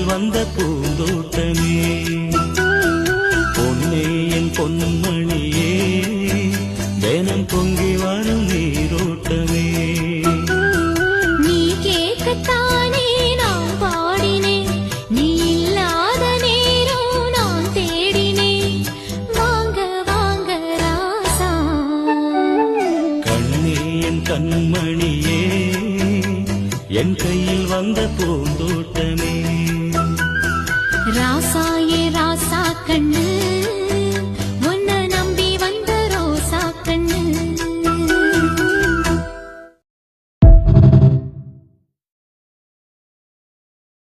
வந்த பூந்தோட்டமே பொன்னே என் பொன்மணியே தினம் பொங்கி வரும் நீரோட்டமே நீ கேட்கத்தானே நான் பாடினேன் நீ இல்லாத நேரம் நான் தேடினேன் வாங்க வாங்க ராசா கண்ணே என் கண்மணியே என் கையில் வந்த பூந்தோட்டமே ராசா ஏ ராசா கண்ணு